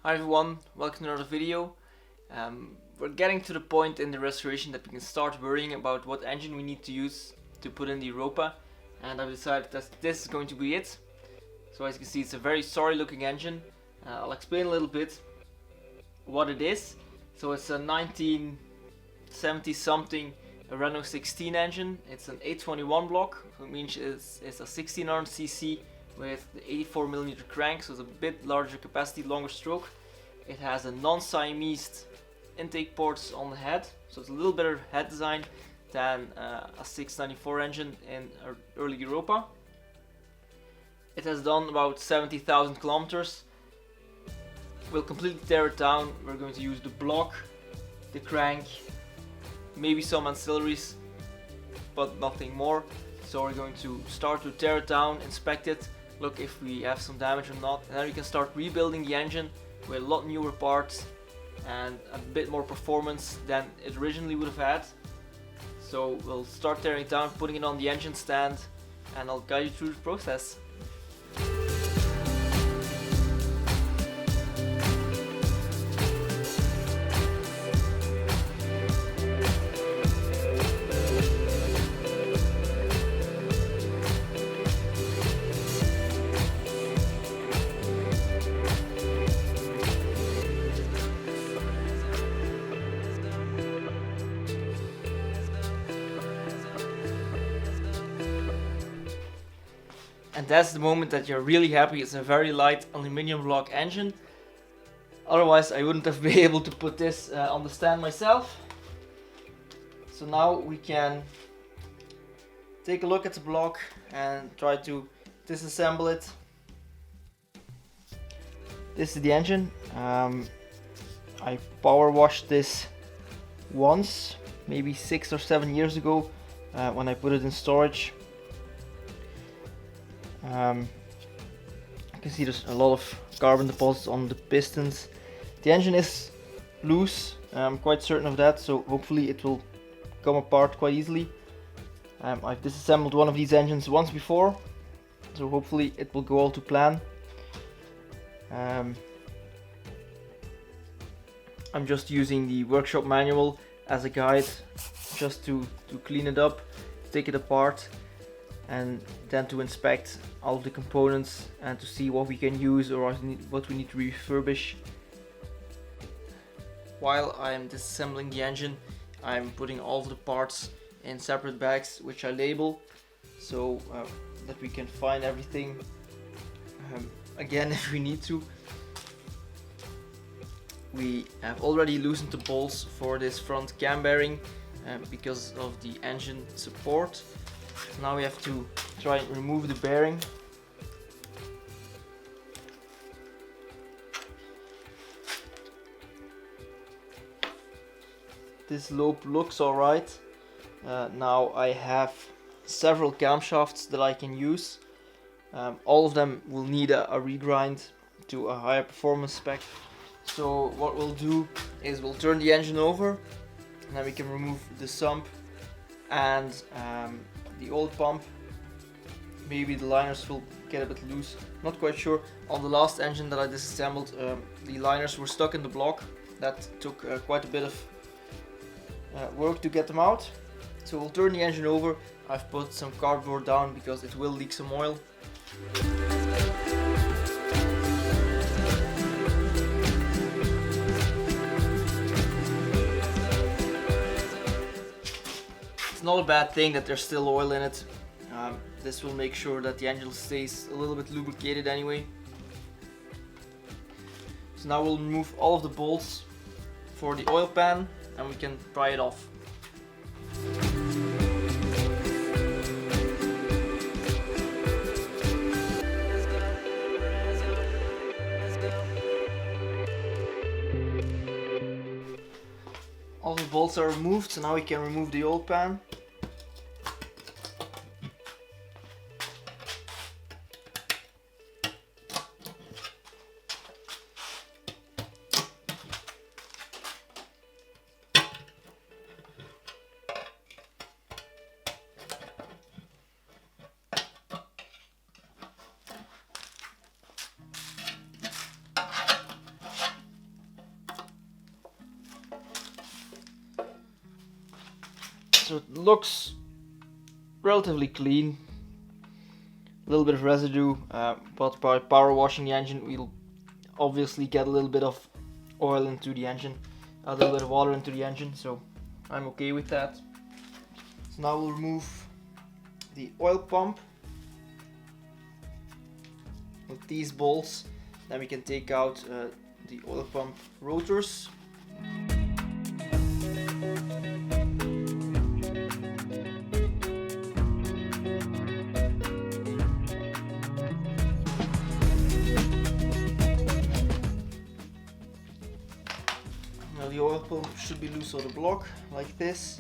Hi everyone, welcome to another video. We're getting to the point in the restoration that we can start worrying about what engine we need to use to put in the Europa, and I've decided that this is going to be it. So as you can see, it's a very sorry looking engine. I'll explain a little bit what it is. So it's a 1970 something Renault 16 engine. It's an 821 block, so it means it's a 1600cc with the 84mm crank, so it's a bit larger capacity, longer stroke. It has a non-Siamese intake ports on the head, so it's a little better head design than a 694 engine in early Europa. It has done about 70,000 kilometers. We'll completely tear it down. We're going to use the block, the crank, maybe some ancillaries, but nothing more. So we're going to start to tear it down, inspect it, look if we have some damage or not, and then we can start rebuilding the engine with a lot newer parts and a bit more performance than it originally would have had. So we'll start tearing it down, putting it on the engine stand, and I'll guide you through the process. And that's the moment that you're really happy. It's a very light aluminium block engine. Otherwise I wouldn't have been able to put this on the stand myself. So now we can take a look at the block and try to disassemble it. This is the engine. I power washed this once, maybe 6 or 7 years ago when I put it in storage. You can see there's a lot of carbon deposits on the pistons. The engine is loose, I'm quite certain of that, so hopefully it will come apart quite easily. I've disassembled one of these engines once before, so hopefully it will go all to plan. I'm just using the workshop manual as a guide, just to clean it up, take it apart, and then to inspect all of the components and to see what we can use or what we need to refurbish. While I'm disassembling the engine, I'm putting all of the parts in separate bags which I label, so that we can find everything again if we need to. We have already loosened the bolts for this front cam bearing because of the engine support. Now we have to try and remove the bearing. This lobe looks alright. Now I have several camshafts that I can use. All of them will need a regrind to a higher performance spec. So what we'll do is we'll turn the engine over, and then we can remove the sump and the oil pump. Maybe the liners will get a bit loose, not quite sure. On the last engine that I disassembled, the liners were stuck in the block. That took quite a bit of work to get them out. So we'll turn the engine over. I've put some cardboard down because it will leak some oil. It's not a bad thing that there's still oil in it. This will make sure that the engine stays a little bit lubricated anyway. So now we'll remove all of the bolts for the oil pan and we can pry it off. All the bolts are removed, so now we can remove the oil pan. So it looks relatively clean. A little bit of residue, but by power washing the engine we'll obviously get a little bit of oil into the engine, a little bit of water into the engine, so I'm okay with that. So now we'll remove the oil pump with these bolts. Then we can take out the oil pump rotors. Now the oil pump should be loose on the block like this.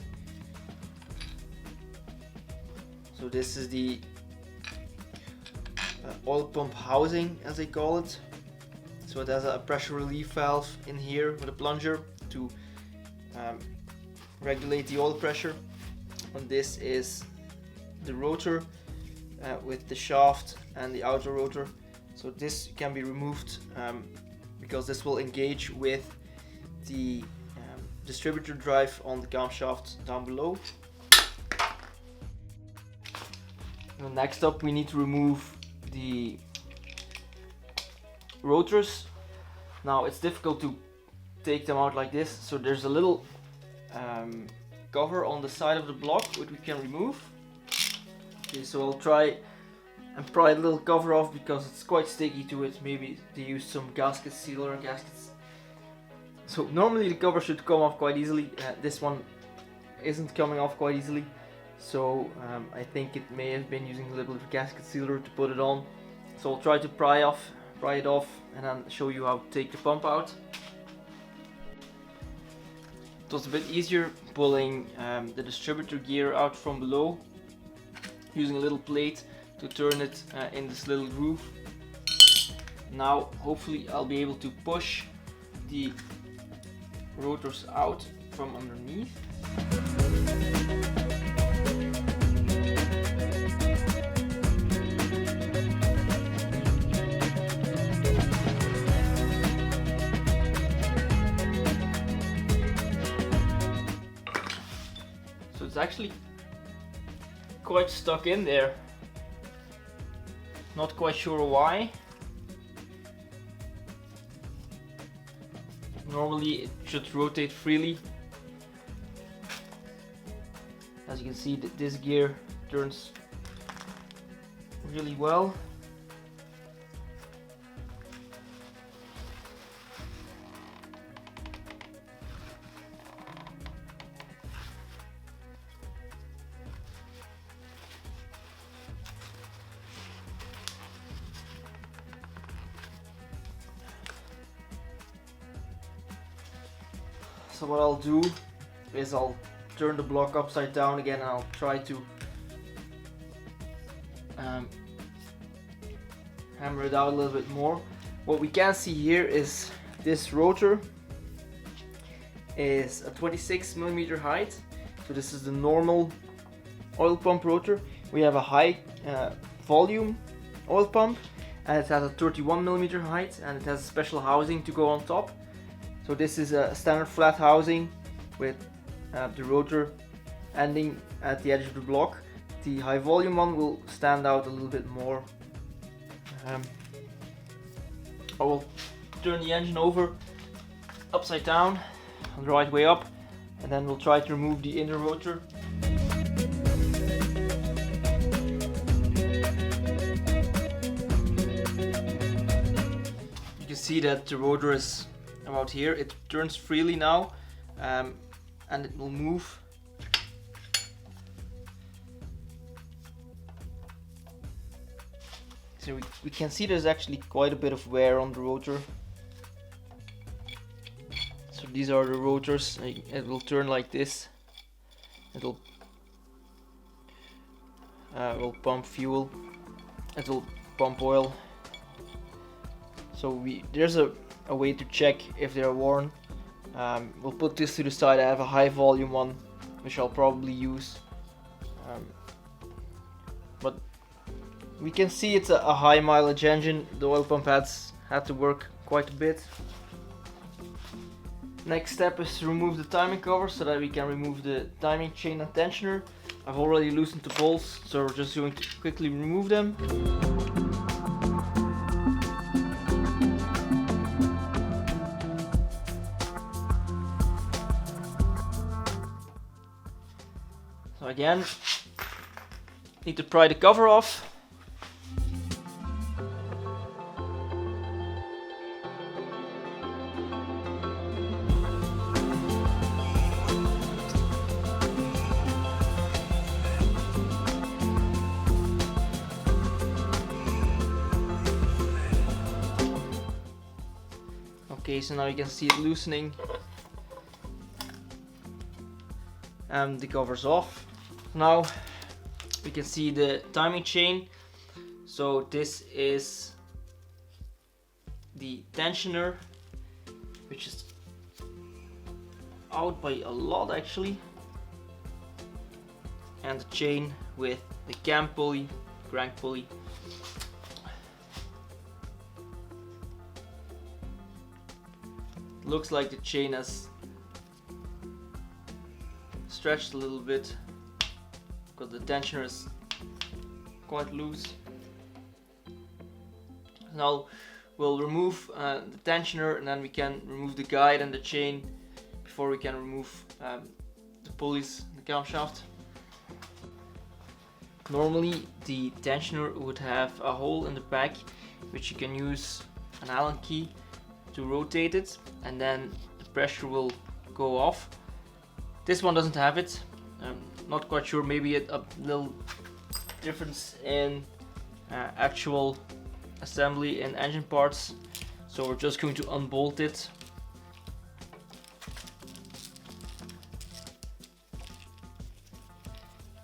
So this is the oil pump housing, as they call it. So it has a pressure relief valve in here with a plunger to regulate the oil pressure. And this is the rotor with the shaft and the outer rotor. So this can be removed because this will engage with the distributor drive on the camshaft down below. And next up we need to remove the rotors. Now it's difficult to take them out like this, so there's a little cover on the side of the block which we can remove. Okay, so I'll try and pry the little cover off because it's quite sticky to it. Maybe they use some gasket sealer and gaskets. So normally the cover should come off quite easily. This one isn't coming off quite easily. So I think it may have been using a little bit of gasket sealer to put it on. So I'll try to pry it off and then show you how to take the pump out. It was a bit easier pulling the distributor gear out from below, using a little plate to turn it in this little groove. Now hopefully I'll be able to push the rotors out from underneath. So it's actually quite stuck in there. Not quite sure why. Normally it should rotate freely. As you can see, this gear turns really well. So what I'll do is I'll turn the block upside down again and I'll try to hammer it out a little bit more. What we can see here is this rotor is a 26mm height. So this is the normal oil pump rotor. We have a high volume oil pump and it has a 31mm height and it has a special housing to go on top. So this is a standard flat housing with the rotor ending at the edge of the block. The high volume one will stand out a little bit more. I will turn the engine over upside down on the right way up and then we'll try to remove the inner rotor. You can see that the rotor is about here. It turns freely now and it will move. So we can see there's actually quite a bit of wear on the rotor. So these are the rotors. It will turn like this. It will pump fuel. It will pump oil. So there's a way to check if they're worn. We'll put this to the side. I have a high volume one which I'll probably use, but we can see it's a high mileage engine. The oil pump had to work quite a bit. Next step is to remove the timing cover so that we can remove the timing chain and tensioner. I've already loosened the bolts, so we're just going to quickly remove them. So again, need to pry the cover off. Okay, so now you can see it loosening and the cover's off. Now we can see the timing chain. So this is the tensioner, which is out by a lot actually, and the chain with the cam pulley, crank pulley. Looks like the chain has stretched a little bit because the tensioner is quite loose. Now we'll remove the tensioner, and then we can remove the guide and the chain before we can remove the pulleys, the camshaft. Normally the tensioner would have a hole in the back which you can use an Allen key to rotate it, and then the pressure will go off. This one doesn't have it. I'm not quite sure, maybe a little difference in actual assembly and engine parts. So we're just going to unbolt it.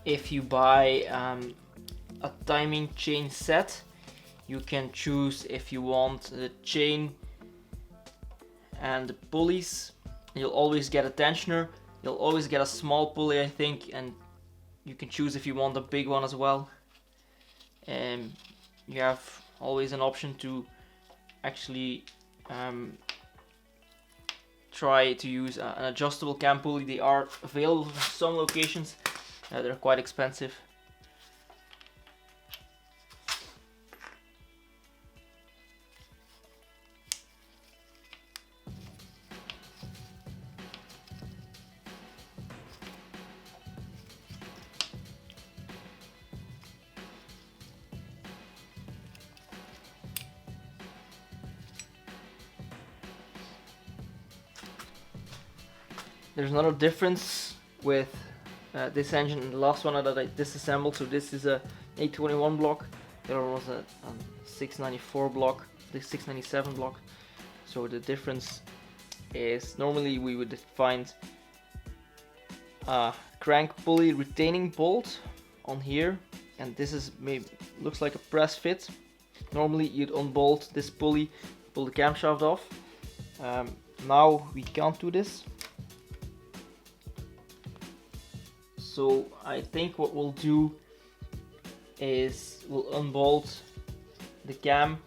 If you buy a timing chain set, you can choose if you want the chain and the pulleys. You'll always get a tensioner, you'll always get a small pulley I think, and you can choose if you want a big one as well. And you have always an option to actually try to use an adjustable cam pulley. They are available in some locations, they're quite expensive. There's another difference with this engine and the last one that I disassembled. So this is a 821 block, the other was a 694 block, the 697 block. So the difference is normally we would find a crank pulley retaining bolt on here, and this is maybe looks like a press fit. Normally you'd unbolt this pulley, pull the camshaft off. Now we can't do this. So I think what we'll do is we'll unbolt the cam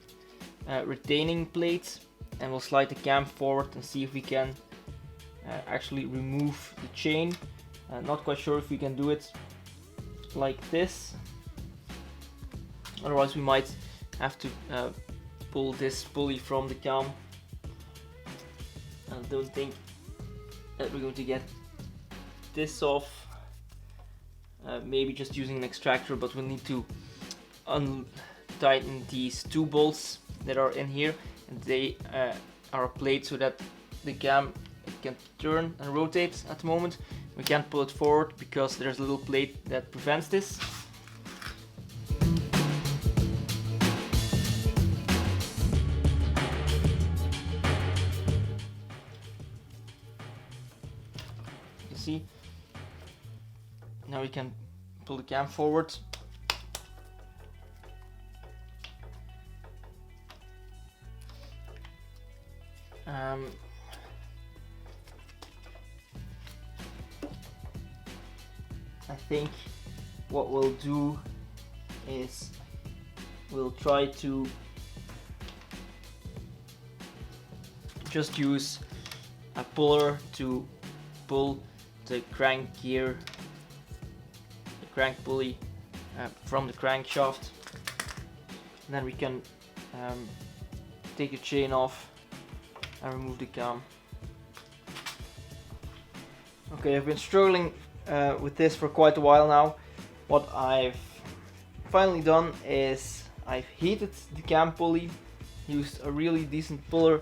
retaining plate, and we'll slide the cam forward and see if we can actually remove the chain. Not quite sure if we can do it like this, otherwise we might have to pull this pulley from the cam. I don't think that we're going to get this off. Maybe just using an extractor, but we'll need to untighten these two bolts that are in here, and they are a plate so that the cam can turn and rotate. At the moment we can't pull it forward because there's a little plate that prevents this. You see, now we can pull the cam forward. I think what we'll do is we'll try to just use a puller to pull the crank gear, the crank pulley from the crankshaft. And then we can take the chain off and remove the cam. Okay, I've been struggling with this for quite a while now. What I've finally done is I've heated the cam pulley, used a really decent puller,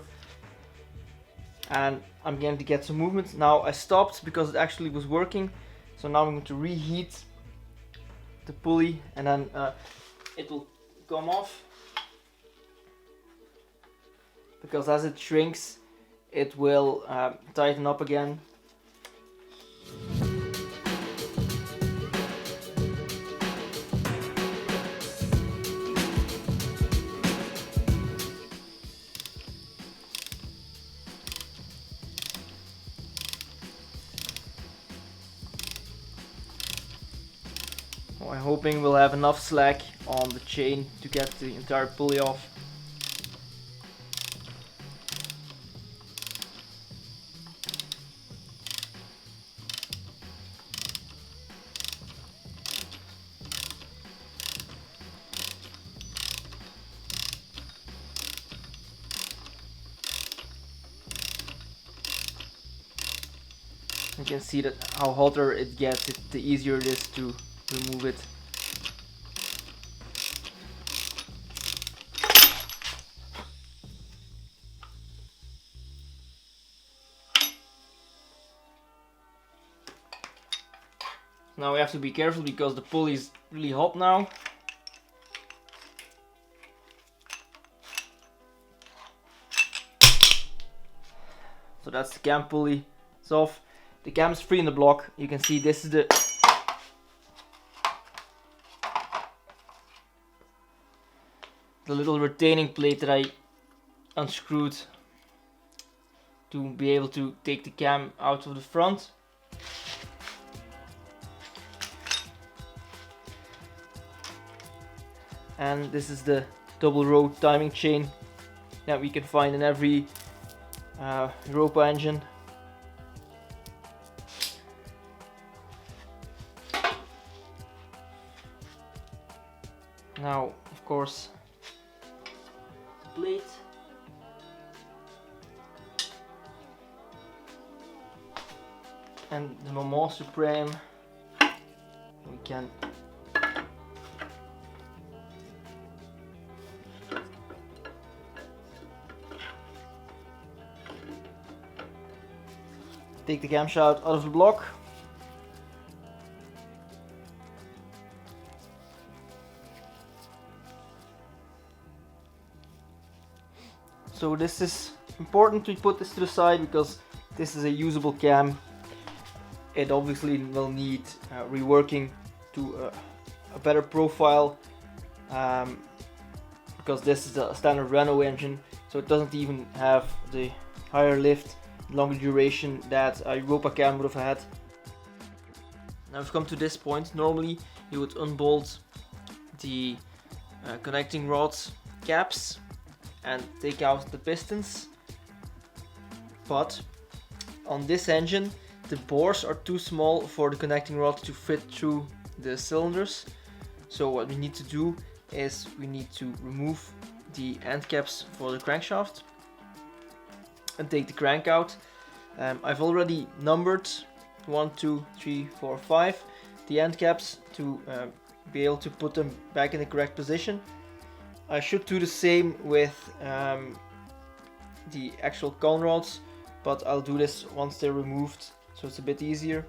and I'm going to get some movement. Now I stopped because it actually was working, so now I'm going to reheat the pulley, and then it will come off, because as it shrinks it will tighten up again. I'm hoping we'll have enough slack on the chain to get the entire pulley off. You can see that how hotter it gets, the easier it is to remove it. Now we have to be careful because the pulley is really hot now. So that's the cam pulley, it's off. The cam is free in the block. You can see this is the little retaining plate that I unscrewed to be able to take the cam out of the front. And this is the double row timing chain that we can find in every Europa engine. Now, of course, the plate. And the moment supreme, we can take the camshaft out of the block. So this is important to put this to the side because this is a usable cam. It obviously will need reworking to a better profile, because this is a standard Renault engine, so it doesn't even have the higher lift, longer duration that a Europa cam would have had. Now we've come to this point. Normally you would unbolt the connecting rods caps and take out the pistons, but on this engine the bores are too small for the connecting rod to fit through the cylinders. So what we need to do is we need to remove the end caps for the crankshaft and take the crank out. I've already numbered 1, 2, 3, 4, 5 the end caps to be able to put them back in the correct position. I should do the same with the actual con rods, but I'll do this once they're removed, so it's a bit easier.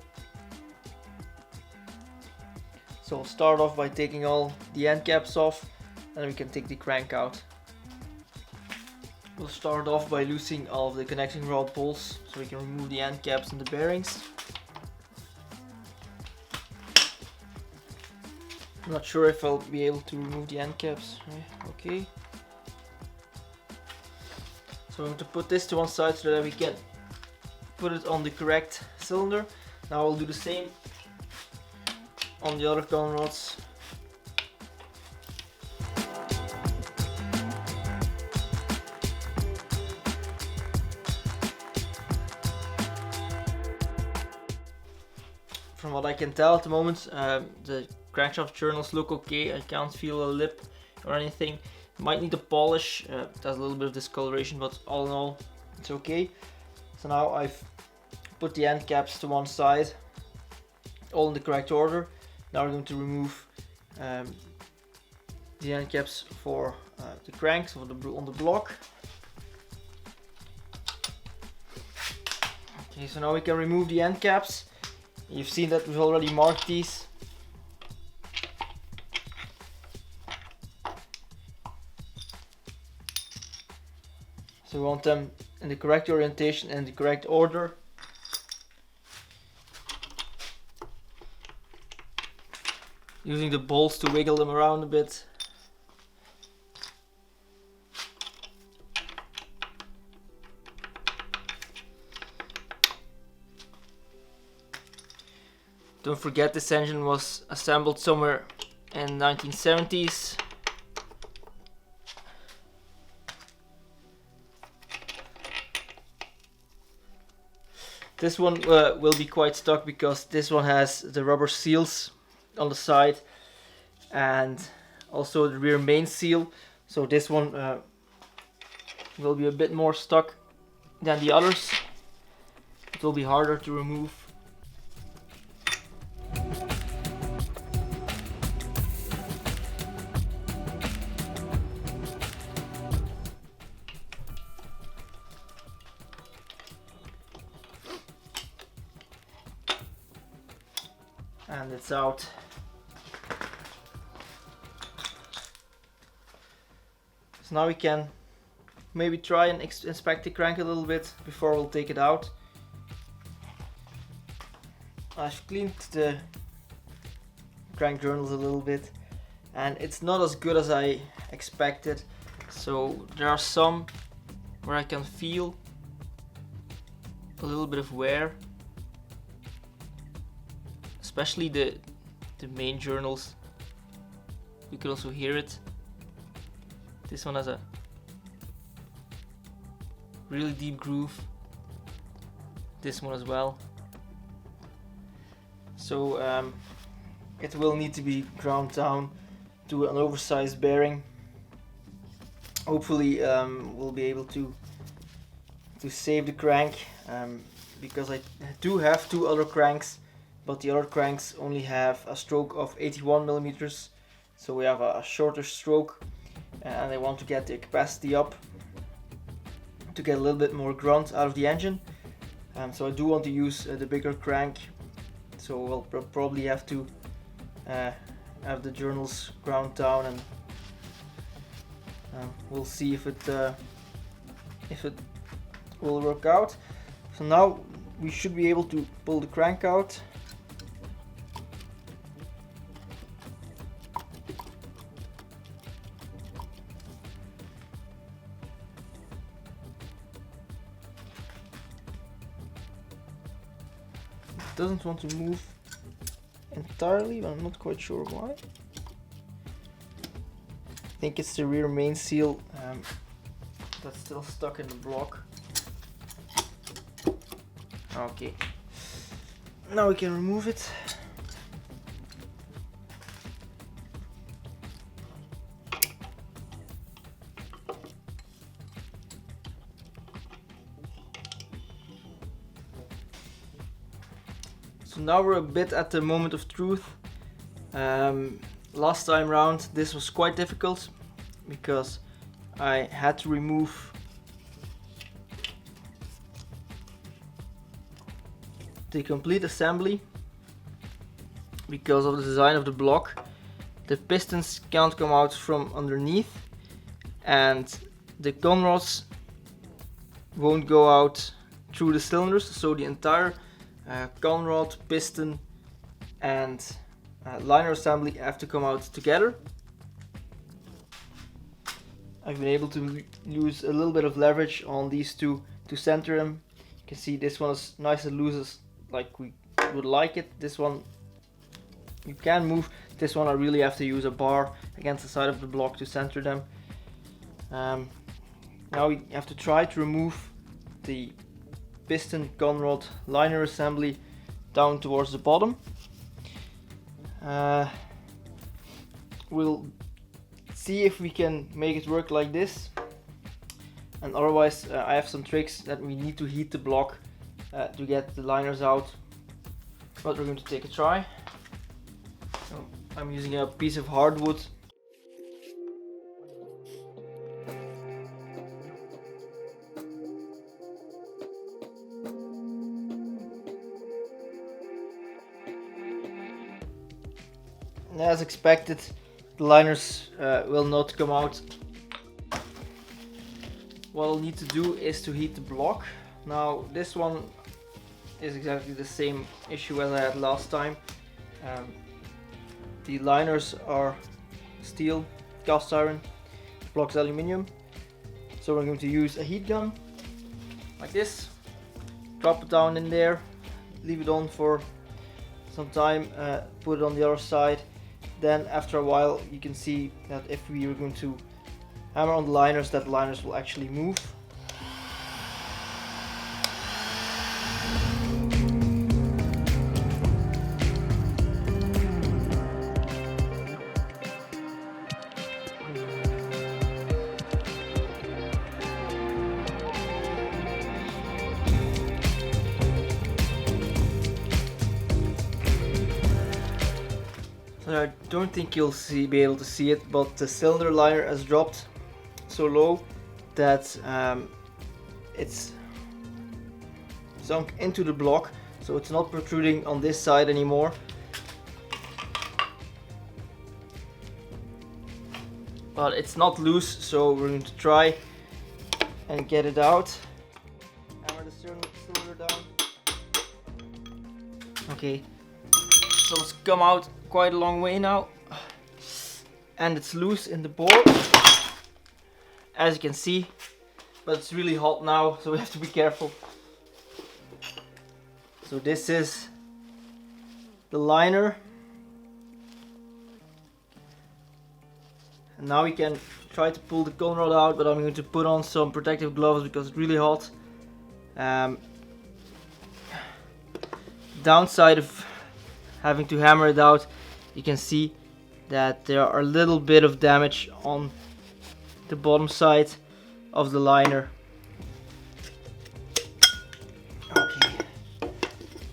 So I'll start off by taking all the end caps off, and then we can take the crank out. We'll start off by loosening all of the connecting rod bolts so we can remove the end caps and the bearings. I'm not sure if I'll be able to remove the end caps. Okay. So I'm going to put this to one side so that we can put it on the correct cylinder. Now I'll do the same on the other con rods. from what I can tell at the moment, the crankshaft journals look okay. I can't feel a lip or anything. Might need a polish, it has a little bit of discoloration, but all in all it's okay. So now I've put the end caps to one side, all in the correct order. Now we're going to remove the end caps for the cranks on the block. Okay, so now we can remove the end caps. You've seen that we've already marked these. So we want them in the correct orientation and the correct order. Using the bolts to wiggle them around a bit. Don't forget, this engine was assembled somewhere in 1970s. This one will be quite stuck because this one has the rubber seals on the side and also the rear main seal. So this one will be a bit more stuck than the others. It will be harder to remove. And it's out. So now we can maybe try and inspect the crank a little bit before we'll take it out. I've cleaned the crank journals a little bit and it's not as good as I expected. So there are some where I can feel a little bit of wear. Especially the main journals, you can also hear it. This one has a really deep groove. This one as well. So it will need to be ground down to an oversized bearing. Hopefully we'll be able to save the crank, because I do have two other cranks. But the other cranks only have a stroke of 81 millimeters, so we have a shorter stroke, and I want to get the capacity up to get a little bit more grunt out of the engine. So I do want to use the bigger crank, so we'll probably have to have the journals ground down, and we'll see if it will work out. So now we should be able to pull the crank out. Doesn't want to move entirely, but I'm not quite sure why. I think it's the rear main seal that's still stuck in the block. Okay, now we can remove it. So now we're a bit at the moment of truth. Last time round this was quite difficult because I had to remove the complete assembly because of the design of the block. The pistons can't come out from underneath and the gun rods won't go out through the cylinders, so the entire gun rod, piston and liner assembly have to come out together. I've been able to use a little bit of leverage on these two to center them. You can see this one is nice and loose as like we would like it. This one you can move. This one I really have to use a bar against the side of the block to center them. Now we have to try to remove the piston, gun rod, liner assembly down towards the bottom. We'll see if we can make it work like this, and otherwise I have some tricks that we need to heat the block to get the liners out, but we're going to take a try. So I'm using a piece of hardwood. As expected, the liners will not come out. What I'll need to do is to heat the block. Now this one is exactly the same issue as I had last time. The liners are steel, cast iron, the block's aluminium. So we're going to use a heat gun like this, drop it down in there, leave it on for some time, put it on the other side. Then after a while you can see that if we are going to hammer on the liners, that the liners will actually move. I don't think you'll be able to see it, but the cylinder liner has dropped so low that it's sunk into the block, so it's not protruding on this side anymore. But it's not loose, so we're going to try and get it out. Hammer the cylinder down. Okay, so it's come out quite a long way now, and it's loose in the bore, as you can see, but it's really hot now, so we have to be careful. So this is the liner, and now we can try to pull the cone rod out, but I'm going to put on some protective gloves because it's really hot. Downside of having to hammer it out, you can see that there are a little bit of damage on the bottom side of the liner. Okay,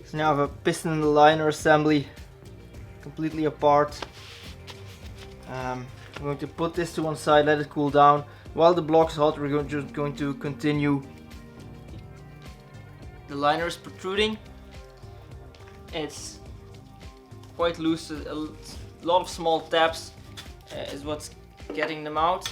so now I have a piston and the liner assembly completely apart. I'm going to put this to one side, let it cool down. While the block's hot, we're just going to continue. The liner is protruding. It's quite loose, a lot of small taps is what's getting them out.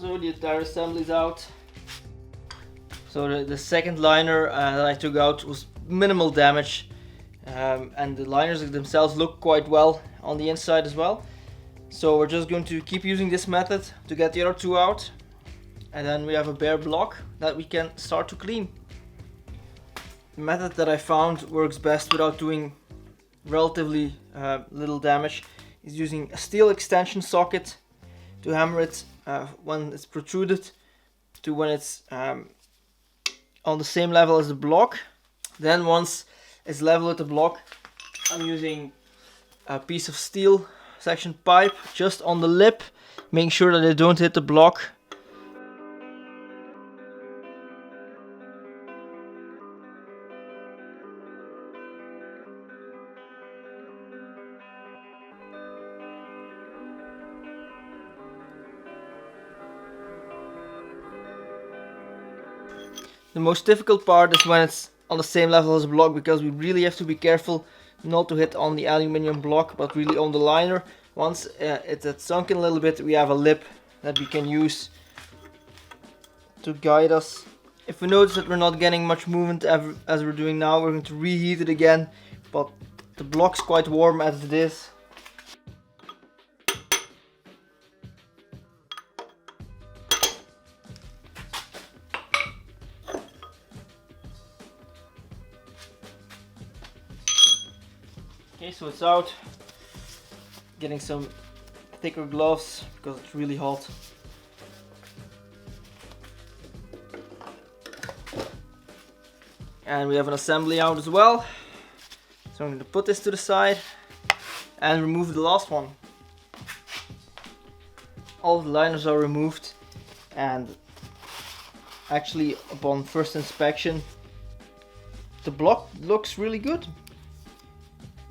So the entire assembly is out. So the second liner that I took out was minimal damage, and the liners themselves look quite well on the inside as well. So we're just going to keep using this method to get the other two out, and then we have a bare block that we can start to clean. The method that I found works best without doing relatively little damage is using a steel extension socket to hammer it when it's protruded to when it's on the same level as the block. Then once it's level with the block, I'm using a piece of steel section pipe just on the lip, making sure that they don't hit the block. The most difficult part is when it's on the same level as the block, because we really have to be careful not to hit on the aluminium block, but really on the liner. Once it's sunken a little bit, we have a lip that we can use to guide us. If we notice that we're not getting much movement as we're doing now, we're going to reheat it again, but the block's quite warm as it is. Okay, so it's out. Getting some thicker gloves because it's really hot. And we have an assembly out as well. So I'm going to put this to the side and remove the last one. All the liners are removed, and actually upon first inspection the block looks really good.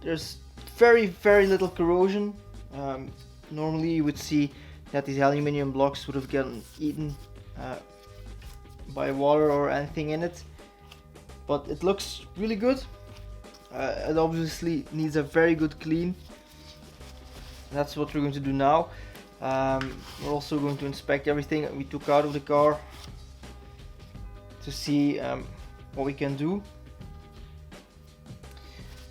There's very little corrosion. Normally you would see that these aluminium blocks would have gotten eaten by water or anything in it, but it looks really good. It obviously needs a very good clean. That's what we're going to do now. We're also going to inspect everything that we took out of the car to see what we can do.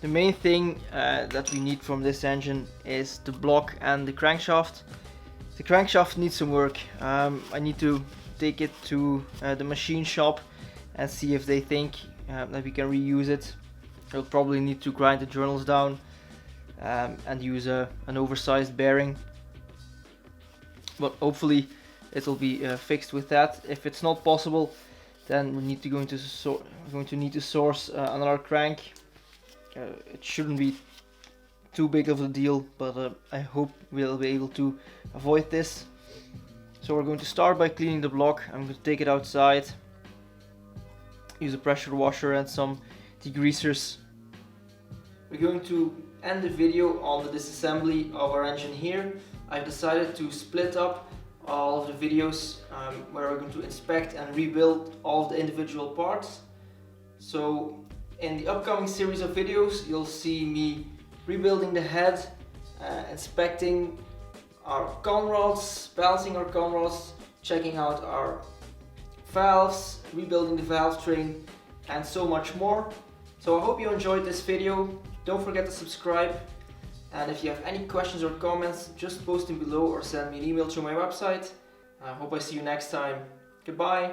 The main thing that we need from this engine is the block and the crankshaft. The crankshaft needs some work. I need to take it to the machine shop and see if they think that we can reuse it. I'll probably need to grind the journals down and use an oversized bearing, but hopefully it will be fixed with that. If it's not possible, then we need to going to need to source another crank. It shouldn't be too big of a deal, but I hope we'll be able to avoid this. So we're going to start by cleaning the block. I'm going to take it outside, use a pressure washer and some degreasers. We're going to end the video on the disassembly of our engine here. I've decided to split up all of the videos where we're going to inspect and rebuild all of the individual parts. So in the upcoming series of videos you'll see me rebuilding the head, inspecting our conrods, balancing our conrods, checking out our valves, rebuilding the valve train, and so much more. So I hope you enjoyed this video. Don't forget to subscribe, and if you have any questions or comments, just post them below or send me an email through my website. I hope I see you next time. Goodbye.